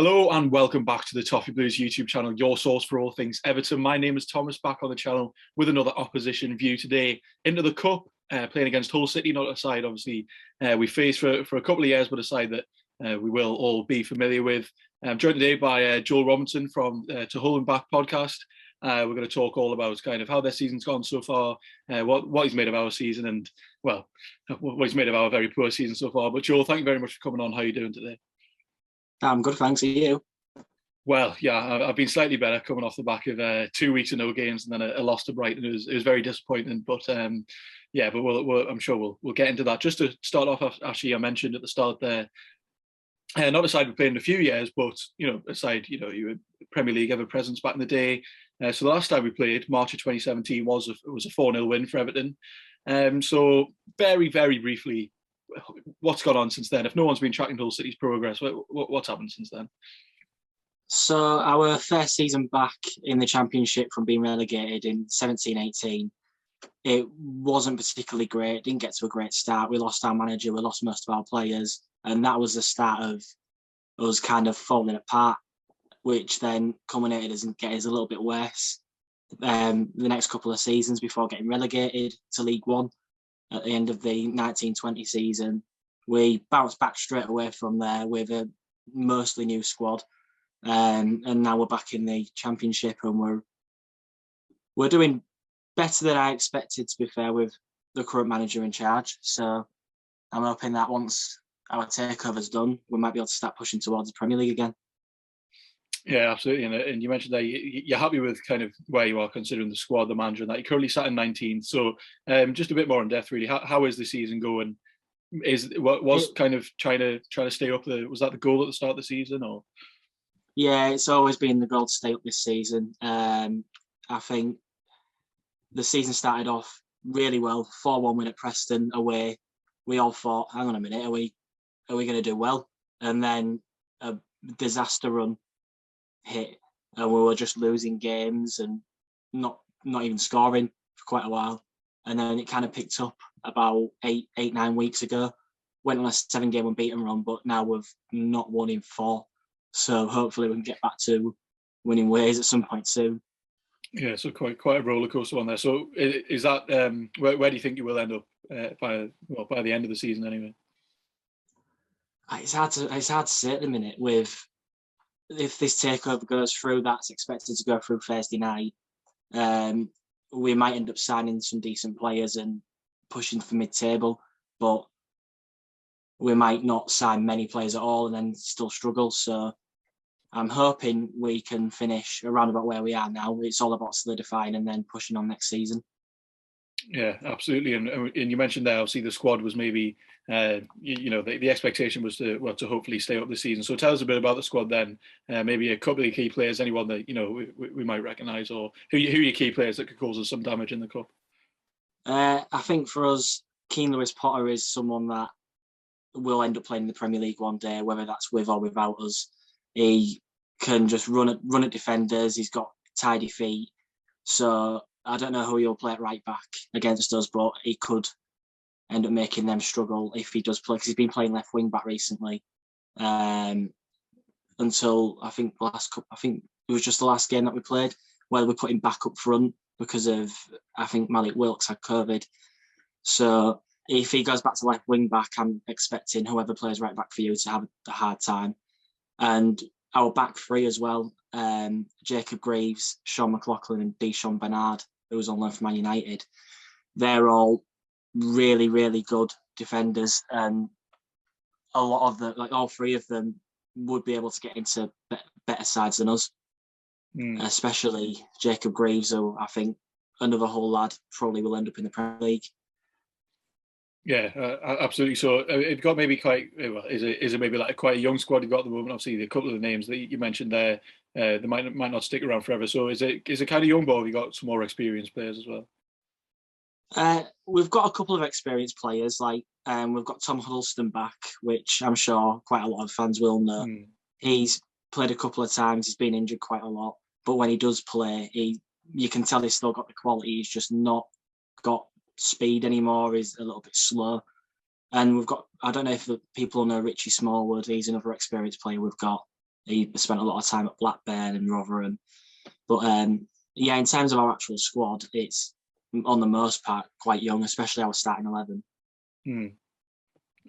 Hello and welcome back to the Toffee Blues YouTube channel, your source for all things Everton. My name is Thomas, back on the channel with another opposition view today into the Cup, playing against Hull City, not a side obviously we faced for a couple of years, but a side that we will all be familiar with. I'm joined today by Joel Robinson from To Hull and Back podcast. We're going to talk all about kind of how their season's gone so far, what he's made of our season, and well, what he's made of our very poor season so far. But Joel, thank you very much for coming on. How are you doing today? I'm good, thanks. Are you? Well, yeah, I've been slightly better coming off the back of 2 weeks of no games and then a loss to Brighton. It was very disappointing, but yeah, but I'm sure we'll get into that. Just to start off, actually, I mentioned at the start there, not a side we played in a few years, but a side you were Premier League ever presence back in the day. So the last time we played, March of 2017, was a 4-0 win for Everton. So very very briefly, what's gone on since then? If no one's been tracking Hull City's progress, what's happened since then? So our first season back in the Championship from being relegated in 17-18, it wasn't particularly great. Didn't get to a great start. We lost our manager, we lost most of our players, and that was the start of us kind of falling apart, which then culminated as getting us a little bit worse the next couple of seasons before getting relegated to League One. At the end of the 1920 season, we bounced back straight away from there with a mostly new squad, and now we're back in the Championship, and we're doing better than I expected, to be fair, with the current manager in charge. So I'm hoping that once our takeover's done, we might be able to start pushing towards the Premier League again. Yeah, absolutely. And you mentioned that you're happy with kind of where you are considering the squad, the manager, and that. You're currently sat in 19th. So just a bit more in depth, really. How is the season going? Kind of trying to stay up there? Was that the goal at the start of the season, or? Yeah, it's always been the goal to stay up this season. I think the season started off really well. 4-1 win at Preston away. We all thought, hang on a minute, are we going to do well? And then a disaster run hit, and we were just losing games and not even scoring for quite a while. And then it kind of picked up about 9 weeks ago. Went on a 7-game unbeaten run, but now we've not won in 4. So hopefully we can get back to winning ways at some point soon. Yeah, so quite a roller coaster one there. So is that where do you think you will end up by the end of the season anyway? It's hard to say at the minute. With if this takeover goes through, that's expected to go through Thursday night. We might end up signing some decent players and pushing for mid-table, but we might not sign many players at all and then still struggle. So I'm hoping we can finish around about where we are now. It's all about solidifying and then pushing on next season. Yeah, absolutely. And you mentioned there, obviously the squad was maybe, the expectation was to hopefully stay up this season. So tell us a bit about the squad then. Maybe a couple of key players, anyone that we might recognise, or who are your key players that could cause us some damage in the cup. I think for us, Keane Lewis Potter is someone that will end up playing in the Premier League one day, whether that's with or without us. He can just run at defenders. He's got tidy feet. So I don't know who he'll play at right back against us, but he could end up making them struggle if he does play, because he's been playing left wing back recently. Until I think it was just the last game that we played where we put him back up front because of, I think, Malik Wilkes had COVID. So if he goes back to left wing back, I'm expecting whoever plays right back for you to have a hard time. And our back three as well, Jacob Greaves, Sean McLaughlin and Deshaun Bernard, who was on loan from Man United. They're all really, really good defenders, and a lot of them, like all three of them, would be able to get into better sides than us. Especially Jacob Greaves, who I think another Hull lad probably will end up in the Premier League. Yeah, absolutely. So you've got maybe is it maybe like quite a young squad you've got at the moment? Obviously, a couple of the names that you mentioned there, they might not stick around forever. So is it kind of young, but have you got some more experienced players as well? We've got a couple of experienced players, like we've got Tom Huddleston back, which I'm sure quite a lot of fans will know. He's played a couple of times. He's been injured quite a lot, but when he does play, you can tell he's still got the quality. He's just not got speed anymore. He's a little bit slow. And we've got, I don't know if people know Richie Smallwood. He's another experienced player we've got. He spent a lot of time at Blackburn and Rotherham. But yeah, in terms of our actual squad, it's on the most part quite young, especially our starting 11.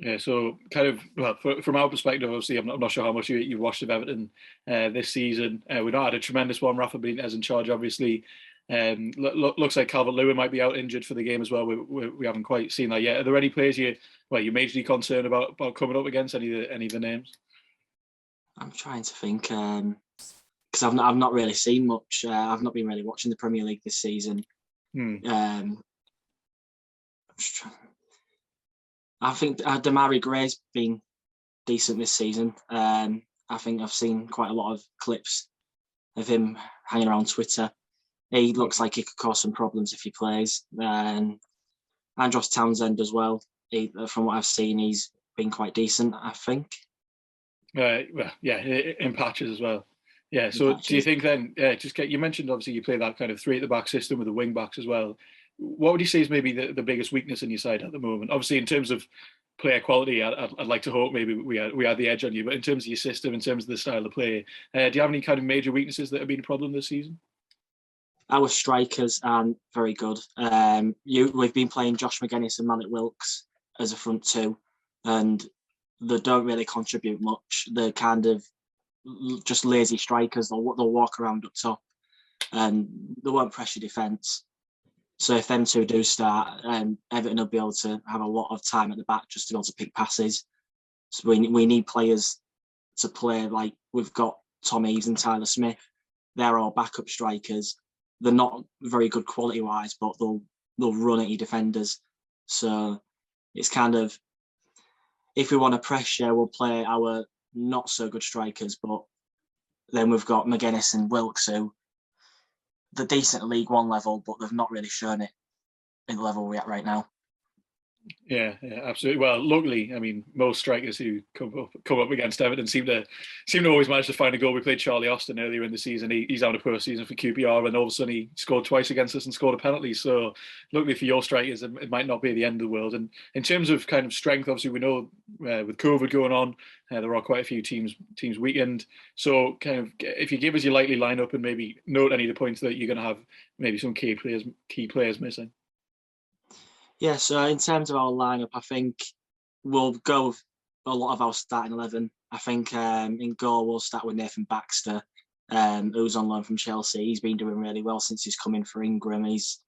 Yeah, so kind of, well, from our perspective, obviously, I'm not sure how much you've watched of Everton this season. We've not had a tremendous one. Rafa Benitez in charge, obviously. Looks like Calvert-Lewin might be out injured for the game as well. We haven't quite seen that yet. Are there any players you're majorly concerned about coming up against? Any of the names? I'm trying to think because I've not really seen much. I've not been really watching the Premier League this season. I'm just trying. I think Damari Gray's been decent this season. I think I've seen quite a lot of clips of him hanging around Twitter. He looks like he could cause some problems if he plays. Andros Townsend as well. From what I've seen, he's been quite decent, I think. Well, yeah, in patches as well. Yeah. So do you think then? You mentioned obviously you play that kind of three at the back system with the wing backs as well. What would you say is maybe the biggest weakness in your side at the moment? Obviously, in terms of player quality, I'd like to hope maybe we had the edge on you. But in terms of your system, in terms of the style of play, do you have any kind of major weaknesses that have been a problem this season? Our strikers aren't very good. We've been playing Josh McGuinness and Malik Wilks as a front two, and they don't really contribute much. They're kind of just lazy strikers. They'll walk around up top, and they won't pressure defence. So if them two do start, Everton will be able to have a lot of time at the back just to be able to pick passes. So we need players to play like we've got Tom Eaves and Tyler Smith. They're all backup strikers. They're not very good quality wise, but they'll run at your defenders. So it's kind of, if we want to pressure, we'll play our not so good strikers, but then we've got McGuinness and Wilkes who they're decent at League One level, but they've not really shown it in the level we're at right now. Yeah, absolutely. Well, luckily, I mean, most strikers who come up against Everton seem to always manage to find a goal. We played Charlie Austin earlier in the season. He's having a poor season for QPR, and all of a sudden he scored twice against us and scored a penalty. So, luckily for your strikers, it might not be the end of the world. And in terms of kind of strength, obviously we know with COVID going on, there are quite a few teams weakened. So, kind of, if you give us your likely lineup and maybe note any of the points that you're going to have, maybe some key players missing. Yeah, so in terms of our lineup, I think we'll go with a lot of our starting 11. I think in goal we'll start with Nathan Baxter, who's on loan from Chelsea. He's been doing really well since he's come in for Ingram. He's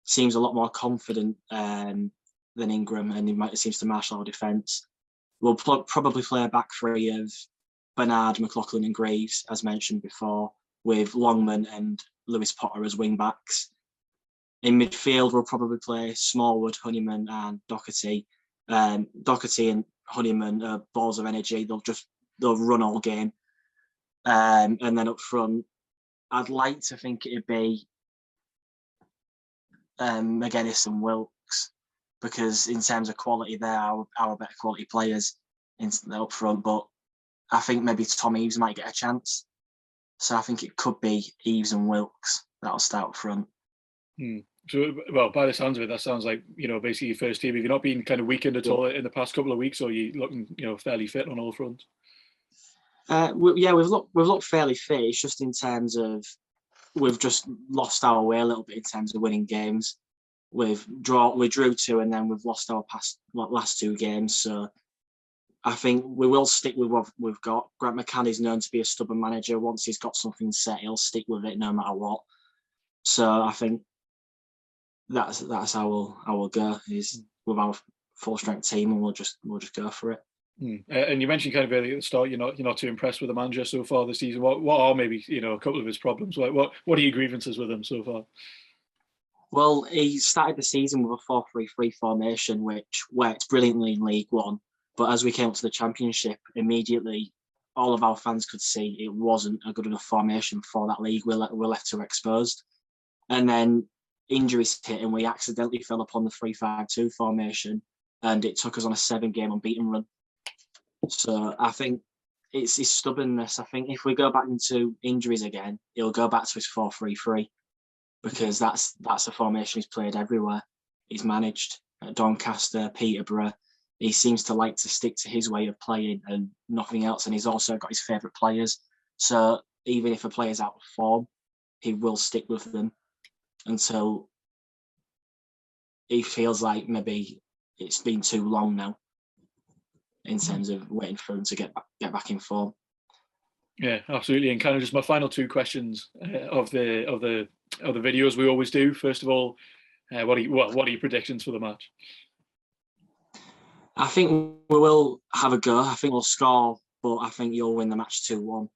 seems a lot more confident than Ingram, and he seems to marshal our defence. We'll probably play a back three of Bernard, McLaughlin and Graves, as mentioned before, with Longman and Lewis Potter as wing backs. In midfield, we'll probably play Smallwood, Honeyman, and Doherty. Doherty and Honeyman are balls of energy. They'll run all game. And then up front, I'd like to think it'd be McGuinness and Wilkes, because in terms of quality, they're our better quality players up front. But I think maybe Tom Eaves might get a chance. So I think it could be Eaves and Wilkes that'll start up front. So, well, by the sounds of it, that sounds like, basically your first team. Have you not been kind of weakened at all in the past couple of weeks, or are you looking, fairly fit on all fronts? We've looked fairly fit. It's just in terms of we've just lost our way a little bit in terms of winning games. We drew two, and then we've lost our last two games. So I think we will stick with what we've got. Grant McCann is known to be a stubborn manager. Once he's got something set, he'll stick with it no matter what. So I think that's how we'll go, is with our full strength team, and we'll just go for it. And you mentioned kind of earlier at the start, you're not too impressed with the manager so far this season. What are maybe a couple of his problems? Like what are your grievances with him so far? Well, he started the season with a 4-3-3 formation, which worked brilliantly in League One. But as we came up to the Championship, immediately all of our fans could see it wasn't a good enough formation for that league. We're left too exposed. And then injuries hit, and we accidentally fell upon the 3-5-2 formation, and it took us on a 7-game unbeaten run. So I think it's his stubbornness. I think if we go back into injuries again, he'll go back to his 4-3-3, because that's a formation he's played everywhere. He's managed at Doncaster, Peterborough, he seems to like to stick to his way of playing and nothing else. And he's also got his favourite players. So even if a player's out of form, he will stick with them until he feels like maybe it's been too long now in terms of waiting for him to get back in form. Yeah, absolutely. And kind of just my final two questions of the videos we always do. First of all, what are your predictions for the match? I think we will have a go. I think we'll score, but I think you'll win the match 2-1.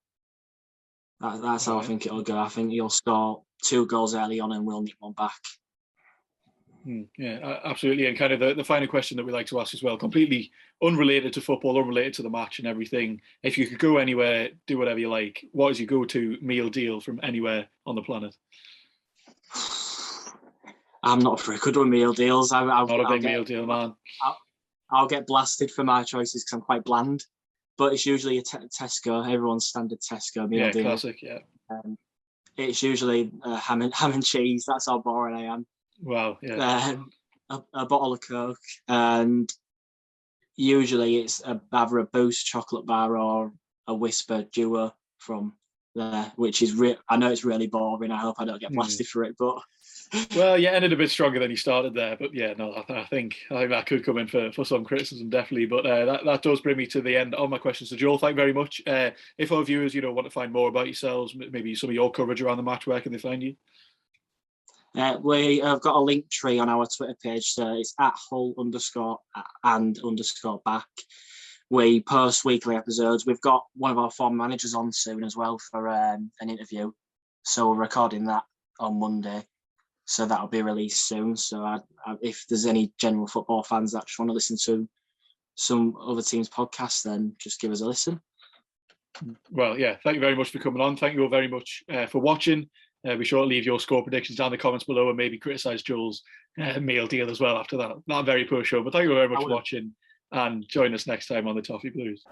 That's how I think it'll go. I think you'll score 2 goals early on and we'll nick one back. Yeah, absolutely. And kind of the final question that we like to ask as well, completely unrelated to football, unrelated to the match and everything. If you could go anywhere, do whatever you like, what is your go-to meal deal from anywhere on the planet? I'm not very good with meal deals. Not a big meal deal, man. I'll get blasted for my choices because I'm quite bland. But it's usually a Tesco, everyone's standard Tesco meal deal. Classic, yeah. It's usually ham and cheese. That's how boring I am. Wow, yeah. A bottle of Coke, and usually it's either a Boost chocolate bar or a Whisper duo from there, which is I know it's really boring. I hope I don't get blasted for it, but well, you ended a bit stronger than you started there, but yeah, no, I think that could come in for some criticism, definitely. But that does bring me to the end of my questions. So, Joel, thank you very much. If our viewers, want to find more about yourselves, maybe some of your coverage around the match, where can they find you? We have got a link tree on our Twitter page, so it's @Hull_and_back. We post weekly episodes. We've got one of our former managers on soon as well for an interview, so we're recording that on Monday. So that'll be released soon. So if there's any general football fans that just want to listen to some other teams' podcasts, then just give us a listen. Well, yeah, thank you very much for coming on. Thank you all very much for watching. Be sure to leave your score predictions down in the comments below and maybe criticise Joel's meal deal as well after that. Not a very poor show, but thank you very much for watching and join us next time on the Toffee Blues.